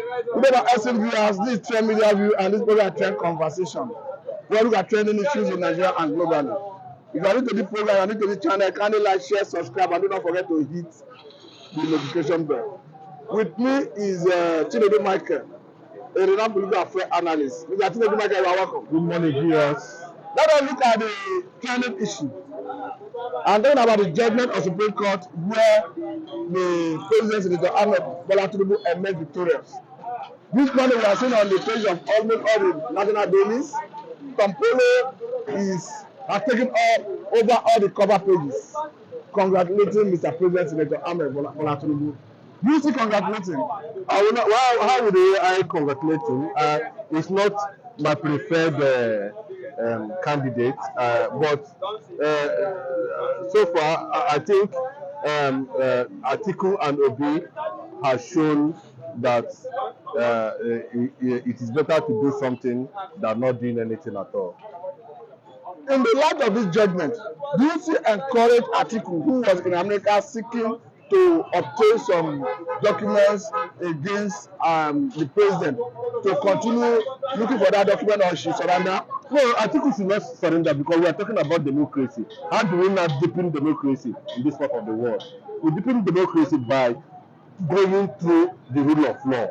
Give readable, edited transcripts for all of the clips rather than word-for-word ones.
Good day, SN viewers. This is Trend Media View, and this program is Trend Conversation, where we look at trending issues in Nigeria and globally. If you are new to this program, you are new to this channel, kindly like, share, subscribe, and do not forget to hit the notification bell. With me is Tinubu Michael, a renowned political affairs analyst. Mr. Tinubu Michael, you are welcome. Good morning, viewers. Let us look at the trending issue. And talking about the judgment of Supreme Court where the President Senator Ahmed Bola Tinubu emerged victorious. This morning we are seeing on the page of almost all the national dailies, Kampolo has taken over all the cover pages, congratulating Mr. President Senator Ahmed Bola Tinubu. Do you see congratulating? How would I congratulate him? It's not my preferred candidate, but so far I think Atiku and Obi have shown that it is better to do something than not doing anything at all. In the light of this judgment, do you see encourage Atiku, who was in America seeking to obtain some documents against the president, to continue looking for that document, or she surrender? No, Atiku should not surrender, because we are talking about democracy. How do we not deepen democracy in this part of the world? We deepen democracy by going through the rule of law,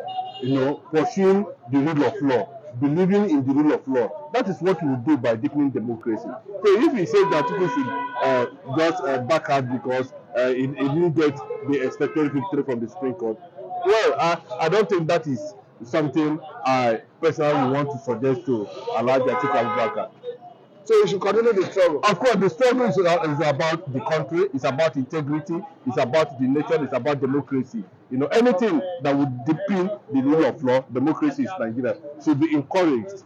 pursuing the rule of law, believing in the rule of law. That is what we do by deepening democracy. So if he says that people should just back out because he didn't get the expected victory from the Supreme Court, well, I don't think that is something I personally want to suggest to Alhaji Atiku Abubakar. So you should continue the struggle. Of course, the struggle is about the country, it's about integrity, it's about the nation, it's about democracy. Anything that would deepen the rule of law, democracy in Nigeria, should be encouraged.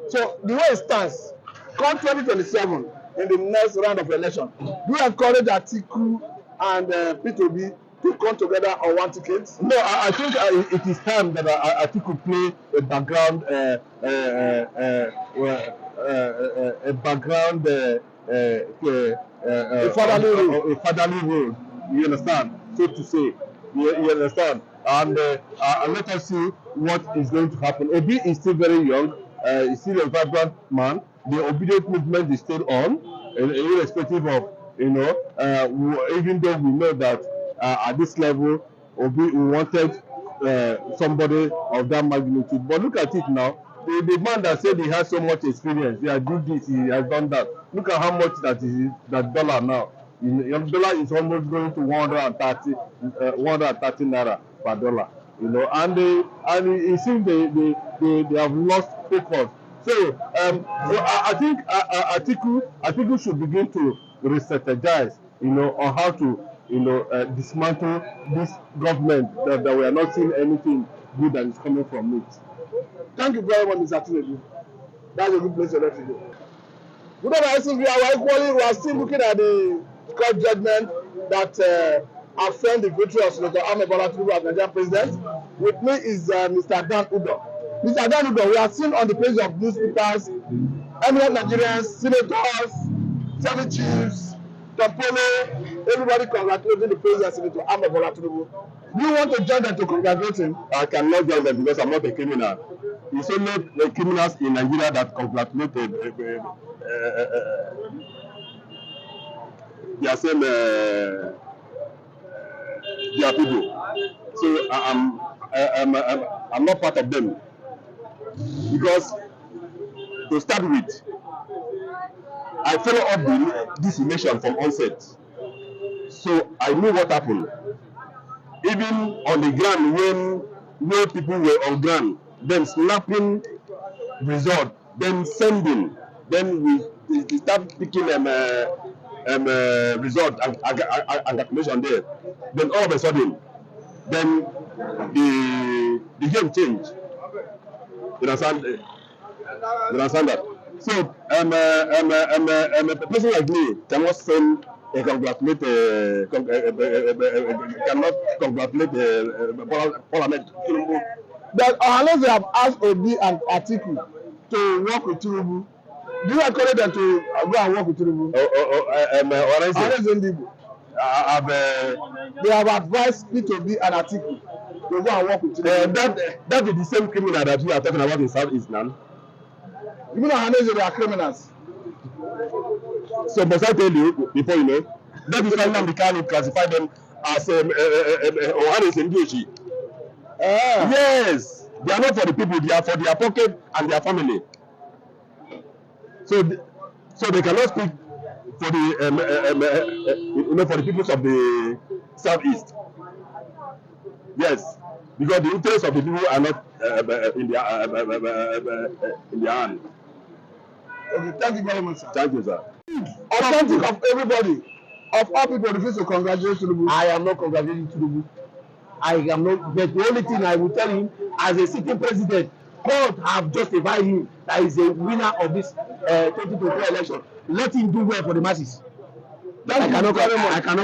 So the way it stands, come 2027, in the next round of election, do you encourage Atiku and P2B to come together on one ticket? No, I think it is time that Atiku play a background a fatherly role. You understand? So to say, you understand? And let us see what is going to happen. Obi is still very young. He's still a vibrant man. The obedient movement is still on, irrespective of even though we know that at this level, Obi wanted somebody of that magnitude. But look at it now. The man that said he has so much experience, he has done this, he has done that. Look at how much that dollar now. Your dollar is almost going to 130 naira per dollar. And it seems they have lost focus. So I think Atiku should begin to re-strategize, on how to dismantle this government that we are not seeing anything good that is coming from it. Thank you very much, Mr. Tinubu. That's a good place to let you go. Good day, we are still looking at the court judgment that affirmed the victory of Senator Ahmed Bola Tinubu as Nigerian president. With me is Mr. Dan Udo. Mr. Dan Udo, we are seeing on the page of newspapers, eminent Nigerians, senators, Senate chiefs, Kampolo, everybody congratulating the president, Senator Ahmed Bola Tinubu. Do you want to join them to congratulate him? I cannot join them because I'm not a criminal. It's only the criminals in Nigeria that congratulate their people. So I'm not part of them. Because to start with, I follow up this election from onset. So I knew what happened. Even on the ground, when people were on ground, then snapping result, then sending, then we start picking result and calculation there. Then all of a sudden, then the game changed. You understand that? So a person like me cannot send cannot congratulate Bola Tinubu. But unless they have asked Obi and Atiku to work with Tinubu, do you encourage them to go and work with Tinubu? They have advised P2B and Atiku to go and work with Tinubu. That is the same criminal that we are talking about in Southeast now. You know, Hanese, they are criminals. So must I tell you before you know, that is why now we can't classify them as Ohanes and Ndochi. Yes, they are not for the people, they are for their pocket and their family. So they cannot speak for the you know, for the peoples of the Southeast. Yes, because the interests of the people are not in their hand. Okay, thank you very much, sir. Thank you, sir. Authentic of everybody, of all people, refuse to congratulate Tinubu. I am not congratulating Tinubu. I am not. But the only thing I will tell him, as a sitting president, God have justified him that is a winner of this 2023 election. Let him do well for the masses. I cannot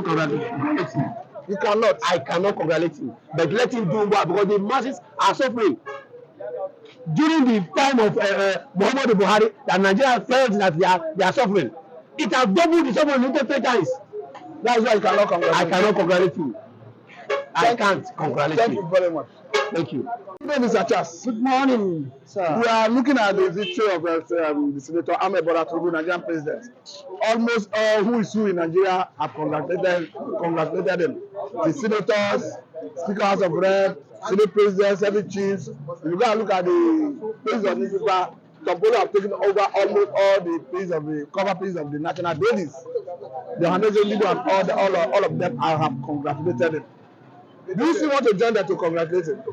congratulate him. You cannot. I cannot congratulate him. But let him do well because the masses are suffering. During the time of Muhammadu Buhari, the Nigerians felt that they are suffering. It has doubled the suffering into 3 times. That's why you cannot congratulate. I cannot congratulate him. I can't congratulate Thank him. you very much. Thank you. Good morning, Mr. Charles. Good morning, sir. We are looking at the victory of the Senator Ahmed Bola Tinubu, Nigerian president. Almost all who is who in Nigeria have congratulated them. The senators, Speaker House of Rep, Senate presidents, every chiefs. If you go and look at the pages of newspaper, some people have taken over almost all the pages of the cover pages of the national dailies. The Hanese leader and all of them have congratulated him. Do you still want to join them to congratulate him?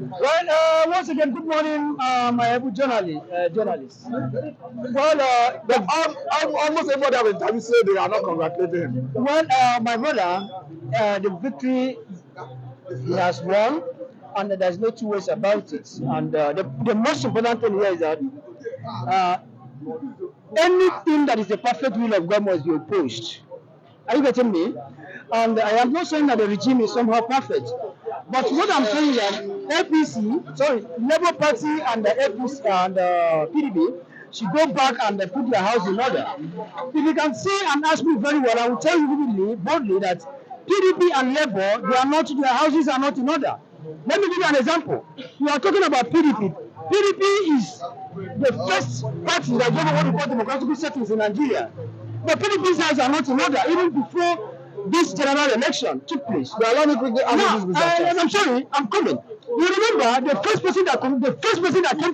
Well, once again, good morning, my able journalists. Well, Almost everybody have interviewed say they are not congratulating him. well, my brother, the victory he has won, and there's no two ways about it. And the most important thing here is that anything that is the perfect will of God must be opposed. Are you getting me? And I am not saying that the regime is somehow perfect. But what I'm saying is that Labour Party and the APC and PDP should go back and put their house in order. If you can see and ask me very well, I will tell you vividly, boldly, that PDP and Labour, their houses are not in order. Let me give you an example. You are talking about PDP. PDP is the first party that gave what we call democratic settings in Nigeria. But PDP's houses are not in order even before this general election took place. But allow me quickly answer this, Mr. Charles. I'm sorry, I'm coming. You remember the first person that came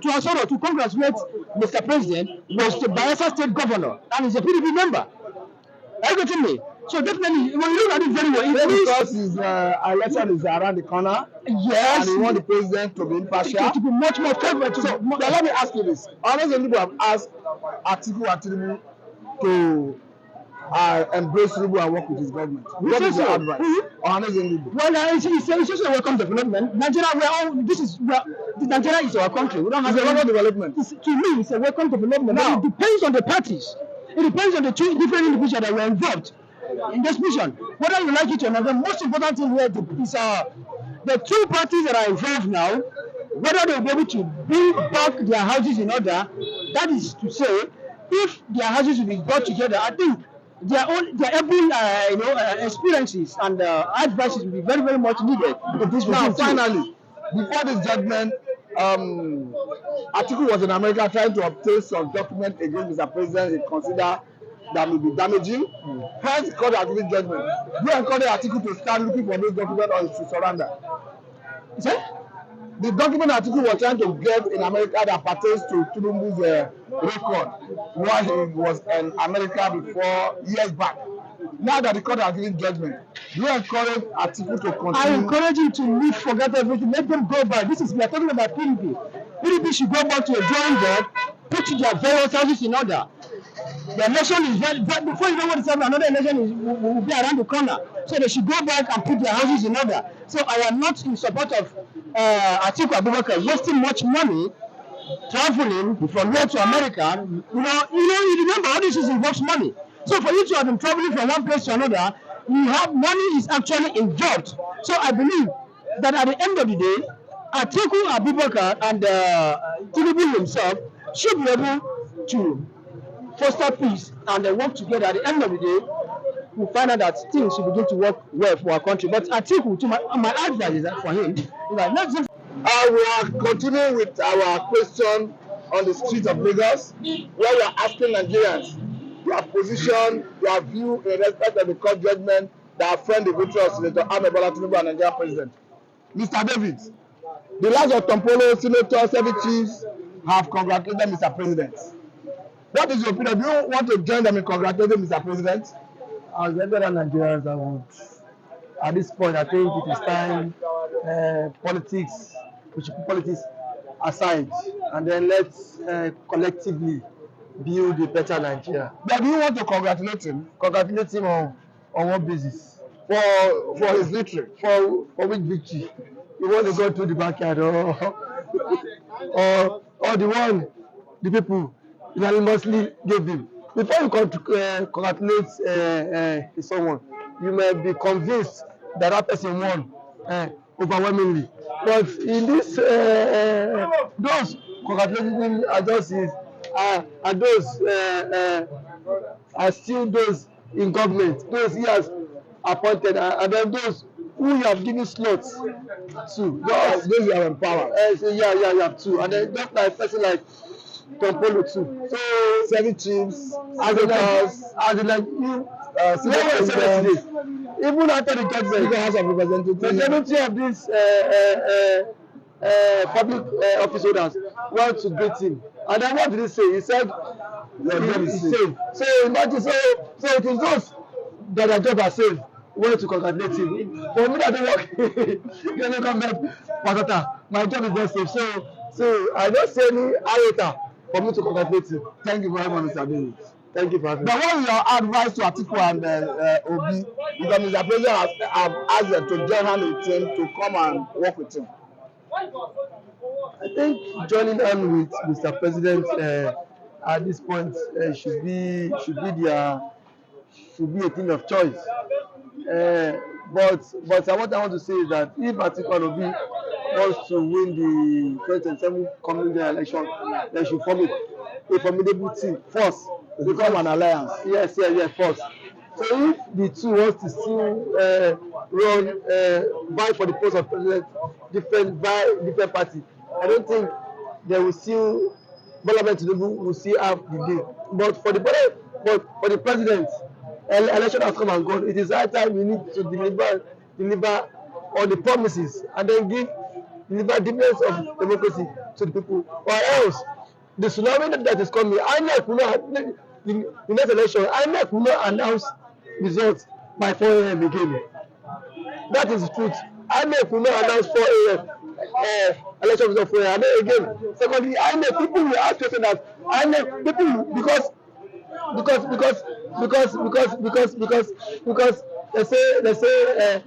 to Asoro to congratulate Mr. President was the Bayelsa State Governor, and he's a PDP member. Are you getting me? So definitely, when you look at it very well, Because his election is around the corner, yes, and he want the president to be impartial. to be much more favorable. So, now let me ask you this. Honestly, people have asked Atiku and Tinubu to embrace Tinubu and work with his government. What is your advice? Honestly, Well, it's also a welcome development. Nigeria, Nigeria is our country. We don't have it's a welcome development. To me, it's a welcome development. Now, But it depends on the parties. It depends on the two different individuals that were involved in this mission. Whether you like it or not, the most important thing here is the two parties that are involved now, whether they'll be able to bring back their houses in order. That is to say, if their houses will be brought together, I think their experiences and advices will be very, very much needed. Now, finally, before this judgment, Atiku was in America trying to obtain some document against Mr. President he considered that may be damaging. Hence, the court has given judgment. Do you encourage Atiku to start looking for those documents or to surrender? Is it? The document Atiku was trying to get in America that pertains to Tinubu's record while he was in America before years back. Now that the court has given judgment, do you encourage Atiku to continue? I encourage him to leave, forget everything, let them go back. We are talking about PDP. PDP should go back to a drawing board, put their various houses in order. The election is before you know what is happening, another election will be around the corner. So they should go back and put their houses in order. So I am not in support of Atiku Abubakar wasting much money traveling from here to America. You remember all this involves money. So for you to have been traveling from one place to another, money is actually involved. So I believe that at the end of the day, Atiku Abubakar and Tinubu himself should be able to foster peace and work together. At the end of the day, we'll find out that things should begin to work well for our country. But I think my advice is that for him is that let's just We are continuing with our question on the street of Lagos, where we are asking Nigerians their position, their view in respect of the court judgment that affirmed the victory of Senator Ahmed Bola Tinubu and Nigerian president. Mr. David, the likes of Tompolo, senators, every chiefs have congratulated Mr. President. What is your opinion? Do you want to join them in congratulating Mr. President? As every other Nigerians, I would. At this point, I think it is time we should put politics aside, and then let's collectively build a better Nigeria. But do you want to congratulate him? Congratulate him on what basis? For his victory? For which victory? You want to go to the backyard or the people unanimously gave him? Before you congratulate someone, you may be convinced that that person won overwhelmingly. But in this, those congratulating are still those in government, those he has appointed, and then those who you have given slots to. Those you have empowered. So you have two. And then just like a person like Tompolo too. So 7 chiefs, as in like you, even after the judgment, the House of Representatives, the majority of these public office holders want to greet him. And then what did he say? He said, he's safe. So imagine, so it is those that their job are safe want to congratulate him. For me, that don't work. Patata, my job is not safe. So I don't see any iota for me to congratulate him. Thank you very much, Mr. David. Thank you for having me. But what is your advice to Atiku and Obi? Because Mr. President have asked them to join hands with him to come and work with him. I think joining hand with Mr. President at this point should be a thing of choice. But what I want to say is that if Atiku and Obi wants to win the 2027 coming election, they should form a formidable team first. Become an alliance. Yes, first. So if the two wants to still vie for the post of president, different party, I don't think they will still Tinubu will still have the day. But for the president, election has come and gone. It is high time we need to deliver on the promises and then deliver dividends of democracy to the people. Or else, the tsunami that is coming, INEC will not, the next election, INEC will not announce results by 4 a.m. again. That is the truth. INEC will not announce 4 a.m. Election results 4 a.m. Again. Secondly, INEC, people will ask questions that INEC, people, because they say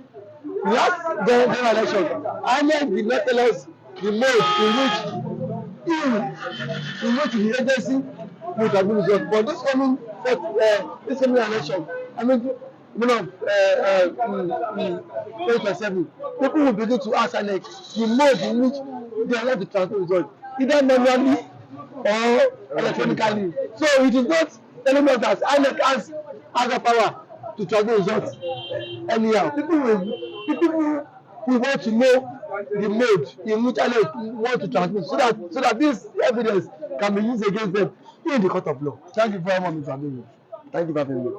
last general election, INEC did not tell us the mode in which the agency would have been resolved. But this coming election, I mean, 2027, people will begin to ask INEC the mode in which they are allowed to transfer results, either manually or electronically. So it is not telling us that INEC has the power to transfer results anyhow. People will want to know the mode in which INEC want to transmit, so that this evidence can be used against them in the court of law. Thank you very much, Mr. David. Thank you for having me.